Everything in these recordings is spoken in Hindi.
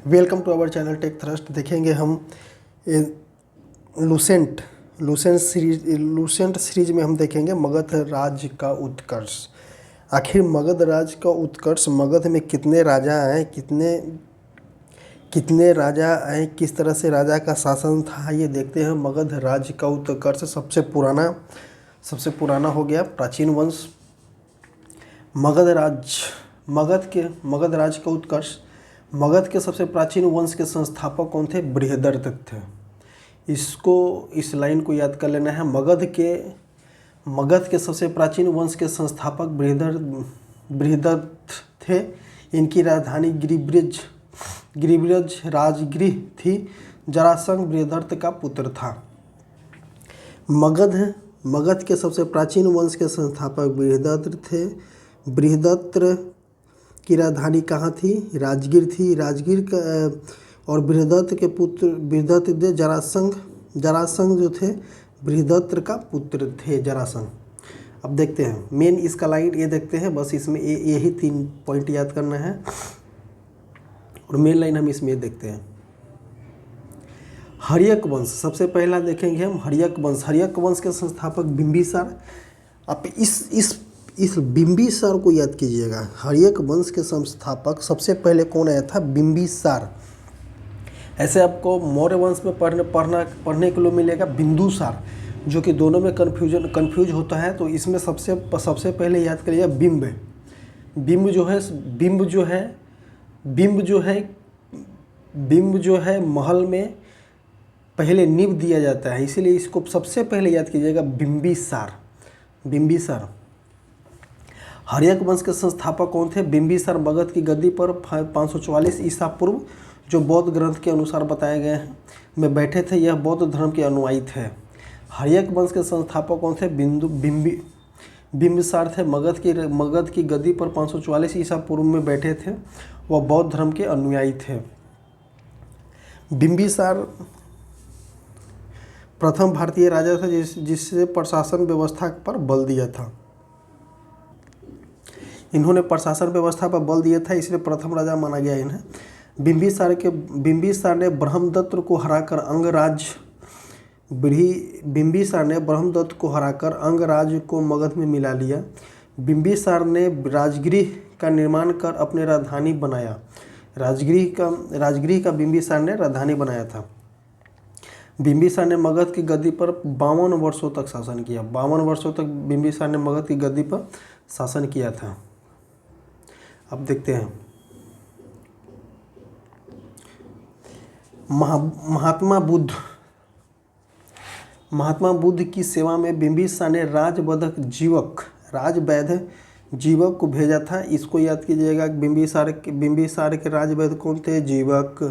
Welcome to our channel tech thrust. देखेंगे हम लूसेंट सीरीज में हम देखेंगे मगध राज का उत्कर्ष। आखिर मगध राज का उत्कर्ष, मगध में कितने राजा आए, कितने राजा आए, किस तरह से राजा का शासन था, ये देखते हैं। मगध राज का उत्कर्ष सबसे पुराना हो गया प्राचीन वंश मगध राज का उत्कर्ष। मगध के सबसे प्राचीन वंश के संस्थापक कौन थे? बृहदर्थ थे। इस लाइन को याद कर लेना है। मगध के सबसे प्राचीन वंश के संस्थापक बृहदर्थ थे। इनकी राजधानी गिरिब्रज राजगृह थी। जरासंध बृहदर्थ का पुत्र था। मगध के सबसे प्राचीन वंश के संस्थापक बृहदर्थ थे। बृहदर्थ की राजधानी कहाँ थी? राजगीर थी। राजगीर का और बृहदर्थ के पुत्र बृहदर्थ थे जरासंध जो थे बृहदर्थ का पुत्र थे जरासंध। अब देखते हैं मेन इसका लाइन ये देखते हैं। बस इसमें यही 3 पॉइंट याद करना है और मेन लाइन हम इसमें देखते हैं। हर्यक वंश सबसे पहला देखेंगे हम। हर्यक वंश के संस्थापक बिंबिसार। आप इस बिंबिसार को याद कीजिएगा। हर्यक वंश के संस्थापक सबसे पहले कौन आया था? बिंबिसार। ऐसे आपको मौर्य वंश में पढ़ने के लिए मिलेगा बिंदुसार, जो कि दोनों में कंफ्यूज होता है। तो इसमें सबसे पहले याद करिएगा बिंब जो है महल में पहले नींव दिया जाता है, इसीलिए इसको सबसे पहले याद कीजिएगा बिंबिसार। हर्यक वंश के संस्थापक कौन थे? बिंबिसार मगध की गद्दी पर 544 ईसा पूर्व, जो बौद्ध ग्रंथ के अनुसार बताए गए हैं, में बैठे थे। यह बौद्ध धर्म के अनुयायी थे। हर्यक वंश के संस्थापक कौन थे? बिंबिसार थे। मगध की गद्दी पर 544 ईसा पूर्व में बैठे थे। वह बौद्ध धर्म के अनुयायी थे। बिंबिसार प्रथम भारतीय राजा था जिससे प्रशासन व्यवस्था पर बल दिया था। इन्होंने प्रशासन व्यवस्था पर बल दिया था, इसलिए प्रथम राजा माना गया इन्हें। बिंबिसार ने ब्रह्मदत्त को हराकर अंगराज को मगध में मिला लिया। बिंबिसार ने राजगृह का निर्माण कर अपने राजधानी बनाया। राजगृह का बिंबिसार ने राजधानी बनाया था। बिंबिसार ने मगध की गद्दी पर 52 वर्षों तक शासन किया। 52 वर्षों तक बिंबिसार ने मगध की गद्दी पर शासन किया था। अब देखते हैं महात्मा बुद्ध की सेवा में बिंबिसार ने राजवैद्य जीवक को भेजा था। इसको याद कीजिएगा। बिंबिसार के राजवैद्य कौन थे? जीवक।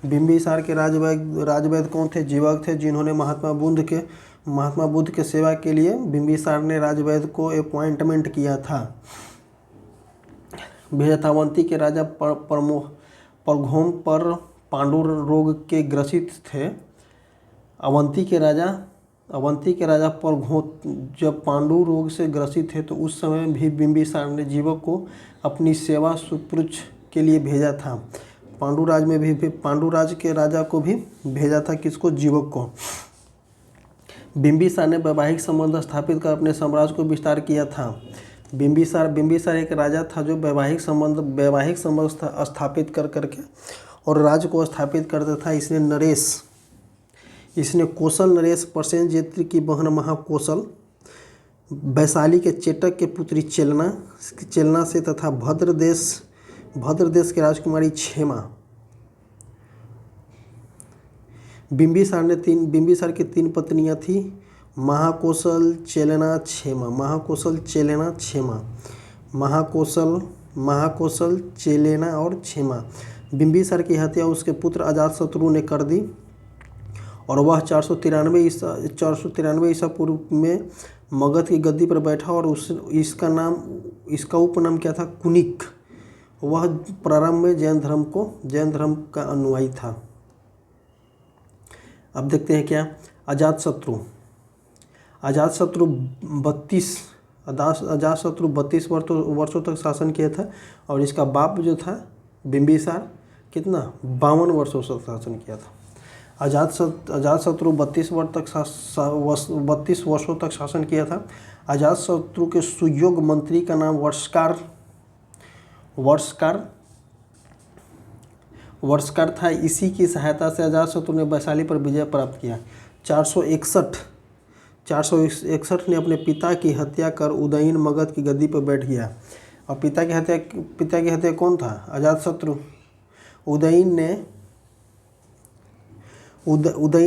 बिंबिसार के राजवैद्य कौन थे? जीवक थे, जिन्होंने महात्मा बुद्ध के सेवा के लिए बिंबिसार ने राजवैद्य को अपॉइंटमेंट किया था, भेजा था। अवंती के राजा परघोम पर पांडु रोग के ग्रसित थे। अवंती के राजा परघोम जब पांडु रोग से ग्रसित थे, तो उस समय भी बिंबिसार ने जीवक को अपनी सेवा सुपुर्द के लिए भेजा था। पांडुराज के राजा को भी भेजा था। किसको? जीवक को। बिंबिसार ने वैवाहिक संबंध स्थापित कर अपने साम्राज्य को विस्तार किया था। बिंबिसार एक राजा था जो वैवाहिक संबंध स्थापित करके और राज्य को स्थापित करता था। इसने कौशल नरेश, प्रसेनजित की बहन महाकौशल, वैशाली के चेटक के पुत्री चेलना से तथा भद्र देश की राजकुमारी क्षेमा। बिंबिसार की 3 पत्नियां थी, महाकौशल, चेलेना, क्षेमा। महाकौशल, चेलेना और क्षेमा। बिंबिसार की हत्या उसके पुत्र अजातशत्रु ने कर दी और वह 493 ईसा पूर्व में मगध की गद्दी पर बैठा और इसका उपनाम क्या था? कुनिक। वह प्रारंभ में जैन धर्म का अनुयायी था। अब देखते हैं क्या? अजातशत्रु 32 वर्षों तक शासन किया था और इसका बाप जो था बिंबिसार कितना 52 वर्षों तक शासन किया था। अजातशत्रु 32 वर्ष तक 32 वर्षों तक शासन किया था। अजातशत्रु के सुयोग्य मंत्री का नाम वर्षकार था। इसी की सहायता से अजातशत्रु ने वैशाली पर विजय प्राप्त किया। 461 ने अपने पिता की हत्या कर उदयन मगध की गद्दी पर बैठ गया। और पिता की हत्या कौन था? अजातशत्रु। उदयन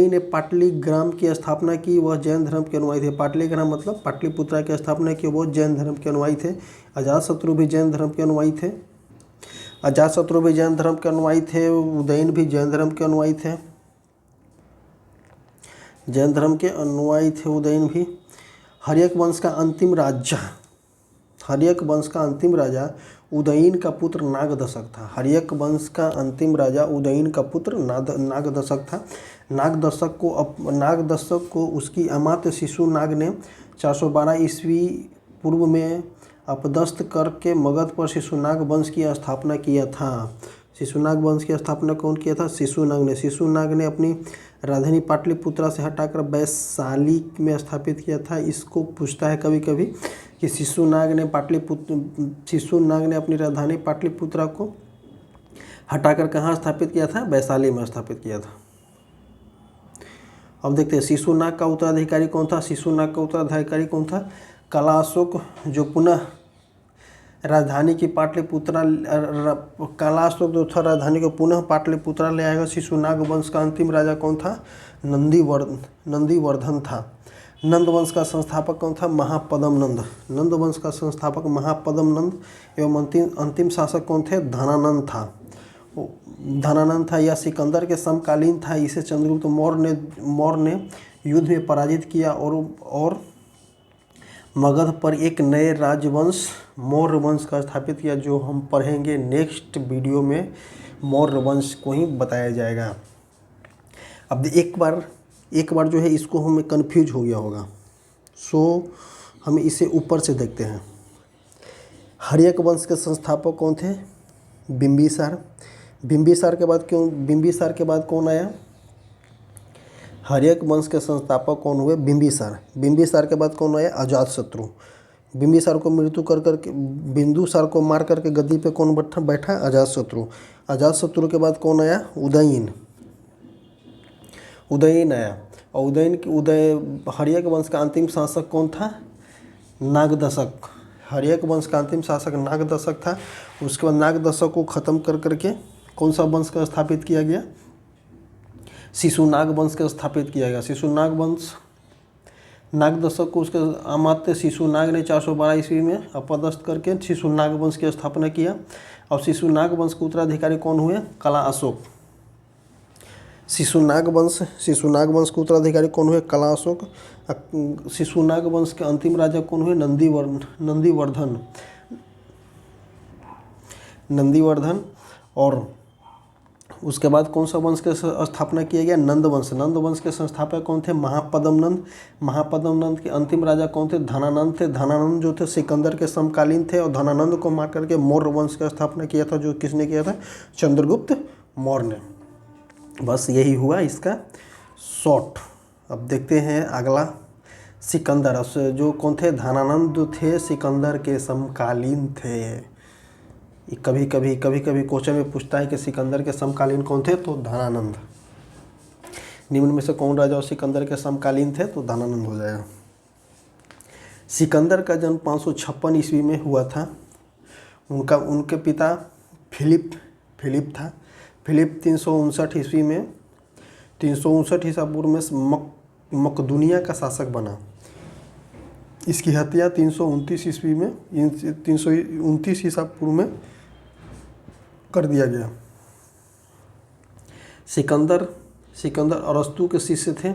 ने पाटलिग्राम की स्थापना की। वह जैन धर्म के अनुयायी थे। पाटलिग्राम मतलब पाटलिपुत्रा की स्थापना की। वो जैन धर्म के अनुयायी थे। अजातशत्रु भी जैन धर्म के अनुयायी थे। उदयन भी जैन धर्म के अनुयायी थे। उदयन भी। हर्यक वंश का अंतिम राजा उदयन का पुत्र नागदशक था। हर्यक वंश का अंतिम राजा उदयन का पुत्र नागदशक था। नागदशक को उसकी अमात्य शिशुनाग ने 412 ईस्वी पूर्व में अपदस्थ करके मगध पर शिशुनाग वंश की स्थापना किया था। शिशुनाग वंश की स्थापना कौन किया था? शिशुनाग ने अपनी राजधानी पाटलिपुत्रा से हटाकर वैशाली में स्थापित किया था। इसको पूछता है कभी कभी कि शिशुनाग ने अपनी राजधानी पाटलिपुत्रा को हटाकर कहाँ स्थापित किया था? वैशाली में स्थापित किया था। अब देखते हैं शिशुनाग का उत्तराधिकारी कौन था? कलाशोक, जो पुनः राजधानी की पाटलिपुत्रा कलाशोक जो था राजधानी को पुनः पाटलिपुत्रा ले आएगा। शिशुनाग वंश का अंतिम राजा कौन था? नंदीवर्धन था। नंद वंश का संस्थापक कौन था? महापद्म नंद। एवं अंतिम शासक कौन थे? धनानंद था। यह सिकंदर के समकालीन था। इसे चंद्रगुप्त मौर्य ने युद्ध में पराजित किया और मगध पर एक नए राजवंश मौर्य वंश का स्थापित किया, जो हम पढ़ेंगे नेक्स्ट वीडियो में। मौर्य वंश को ही बताया जाएगा। अब एक बार जो है इसको हमें कन्फ्यूज हो गया होगा, सो हम इसे ऊपर से देखते हैं। हर्यक वंश के संस्थापक कौन थे? बिंबिसार के बाद कौन आया? हर्यक वंश के संस्थापक कौन हुए? बिंबिसार के बाद कौन आया? अजातशत्रु। बिंबिसार को मार करके गद्दी पे कौन बैठा? अजातशत्रु के बाद कौन आया? उदयन आया। और हर्यक वंश का अंतिम शासक कौन था? नागदशक। हर्यक वंश का अंतिम शासक नागदशक था। उसके बाद नागदशक को खत्म करके कौन सा वंश का स्थापित किया गया? शिशुनाग वंश का स्थापित किया गया। नागदशक को उसके अमात्य शिशुनाग ने 412 ईस्वी में अपदस्थ करके शिशुनाग वंश की स्थापना किया। और शिशुनाग वंश के उत्तराधिकारी कौन हुए? कला अशोक। शिशुनाग वंश के उत्तराधिकारी कौन हुए? कला अशोक। शिशुनाग वंश के अंतिम राजा कौन हुए? नंदीवर्धन। और उसके बाद कौन सा वंश के स्थापना किया गया? नंद वंश के संस्थापक कौन थे? महापद्म नंद के अंतिम राजा कौन थे? धनानंद जो थे सिकंदर के समकालीन थे। और धनानंद को मार करके मौर्य वंश का स्थापना किया था, जो किसने किया था? चंद्रगुप्त मौर्य ने। बस यही हुआ इसका शॉर्ट। अब देखते हैं अगला। सिकंदर, जो कौन थे? धनानंद जो थे सिकंदर के समकालीन थे। कभी कभी क्वेश्चन में पूछता है कि सिकंदर के समकालीन कौन थे? तो धनानंद। निम्न में से कौन राजा सिकंदर के समकालीन थे? तो धनानंद हो जाएगा। सिकंदर का जन्म 556 ईस्वी में हुआ था। उनके पिता फिलिप था। फिलिप 359 ईस्वी में 359 ईसा पूर्व में मकदूनिया का शासक बना। इसकी हत्या 329 ईसा पूर्व में कर दिया गया। सिकंदर अरस्तु के शिष्य थे।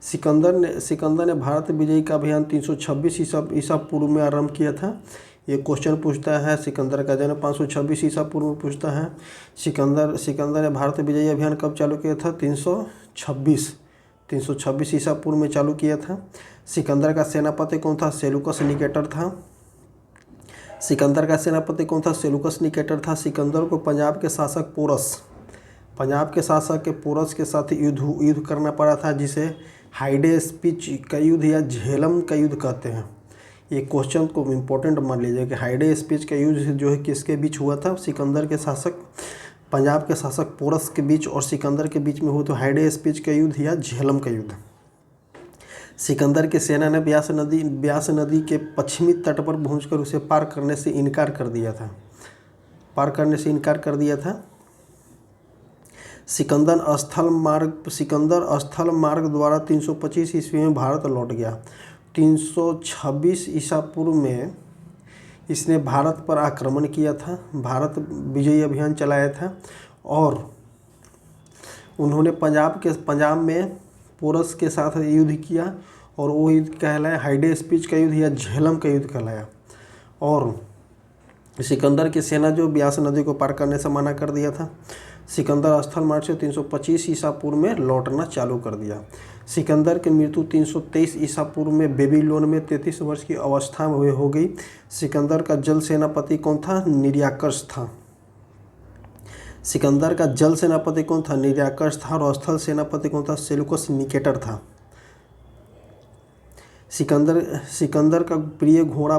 सिकंदर ने भारत विजय का अभियान 326 ईसा पूर्व में आरंभ किया था। ये क्वेश्चन पूछता है। सिकंदर का जन्म 526 ईसा पूर्व में पूछता है। सिकंदर ने भारत विजय अभियान कब चालू किया था? 326 ईसा पूर्व में चालू किया था। सिकंदर का सेनापति कौन था? सेलुकस निकेटर था। सिकंदर को पंजाब के शासक पंजाब के शासक के पोरस के साथ युद्ध करना पड़ा था, जिसे हाइडे स्पीच का युद्ध या झेलम का युद्ध कहते हैं। ये क्वेश्चन को इम्पोर्टेंट मान लीजिए कि हाइडे स्पीच का युद्ध जो है किसके बीच हुआ था? सिकंदर के शासक, पंजाब के शासक पोरस के बीच और सिकंदर के बीच में हुआ। तो हाइडे स्पीच का युद्ध या झेलम का युद्ध। सिकंदर की सेना ने ब्यास नदी के पश्चिमी तट पर पहुंचकर उसे पार करने से इनकार कर दिया था। सिकंदर स्थल मार्ग द्वारा 325 ईस्वी में भारत लौट गया। 326 ईसा पूर्व में इसने भारत पर आक्रमण किया था, भारत विजयी अभियान चलाया था और उन्होंने पंजाब में पोरस के साथ युद्ध किया और वो युद्ध कहलाया हाइडे स्पीच का युद्ध या झेलम का युद्ध कहलाया। और सिकंदर की सेना जो ब्यास नदी को पार करने से मना कर दिया था। सिकंदर स्थल मार्ग से 325 ईसा पूर्व में लौटना चालू कर दिया। सिकंदर की मृत्यु 323 ईसा पूर्व में बेबीलोन में 33 वर्ष की अवस्था में हो गई। सिकंदर का जल सेनापति कौन था? निर्याकस था। सिकंदर का जल सेनापति कौन था? निर्याकस था। और स्थल सेनापति कौन था? सेलुकस निकेटर था। सिकंदर का प्रिय घोड़ा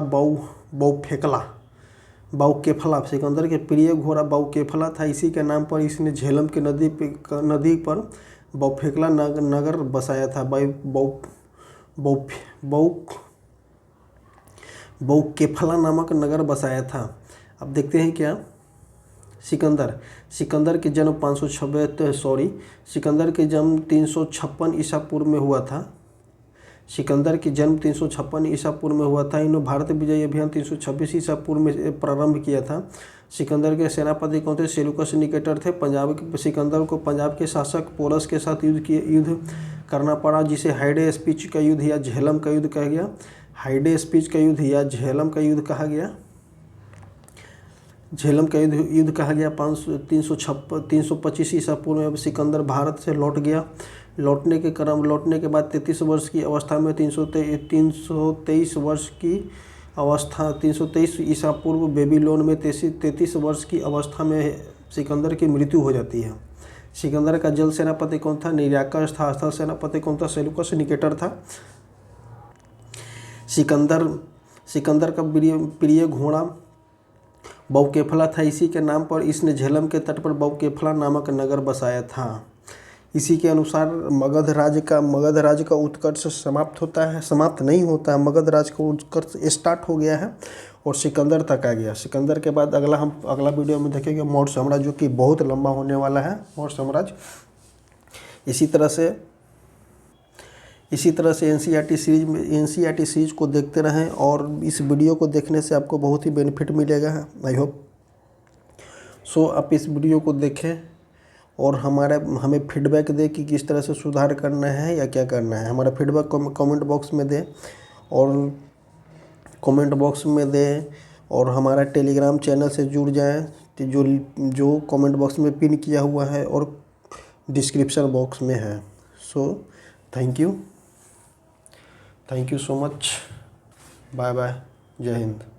बाउकेफला, सिकंदर के प्रिय घोड़ा बाउकेफला था। इसी के नाम पर इसने झेलम की नदी पर बाउकेफला नगर बसाया था। बाउकेफला नामक नगर बसाया था। अब देखते हैं क्या सिकंदर के जन्म 356 ईसा पूर्व में हुआ था। सिकंदर की जन्म 356 ईसा पूर्व में हुआ था। इन्होंने भारत विजय अभियान 326 ईसा पूर्व में प्रारंभ किया था। सिकंदर के सेनापति कौन थे? सेलुकस निकेटर थे। सिकंदर को पंजाब के शासक पोरस के साथ युद्ध करना पड़ा, जिसे हाइडे स्पीच का युद्ध या झेलम का युद्ध कहा गया। हाइडे स्पीच का युद्ध या झेलम का युद्ध कहा गया। झेलम का युद्ध कहा गया। 325 ईसा पूर्व में सिकंदर भारत से लौट गया। लौटने के बाद 33 वर्ष की अवस्था में 323 ईसा पूर्व बेबीलोन में 33 वर्ष की अवस्था में सिकंदर की मृत्यु हो जाती है। सिकंदर का जल सेनापति कौन था? निर्याकस था। स्थल सेनापति कौन था? सेलुकस निकेटर था। सिकंदर का प्रिय घोड़ा बाउकेफला था। इसी के नाम पर इसने झेलम के तट पर बाउकेफला नामक नगर बसाया था। इसी के अनुसार मगध राज्य का उत्कर्ष समाप्त नहीं होता है। मगध राज्य का उत्कर्ष स्टार्ट हो गया है और सिकंदर तक आ गया। सिकंदर के बाद अगला वीडियो में देखेंगे मौर्य साम्राज्य, जो कि बहुत लंबा होने वाला है मौर्य साम्राज्य। इसी तरह से एनसीईआरटी सीरीज को देखते रहें और इस वीडियो को देखने से आपको बहुत ही बेनिफिट मिलेगा। आई होप सो आप इस वीडियो को देखें और हमें फीडबैक दें कि किस तरह से सुधार करना है या क्या करना है। हमारा फीडबैक कमेंट बॉक्स में दें और हमारा टेलीग्राम चैनल से जुड़ जाएं, जो कमेंट बॉक्स में पिन किया हुआ है और डिस्क्रिप्शन बॉक्स में है। So thank you so much. Bye bye. जय हिंद।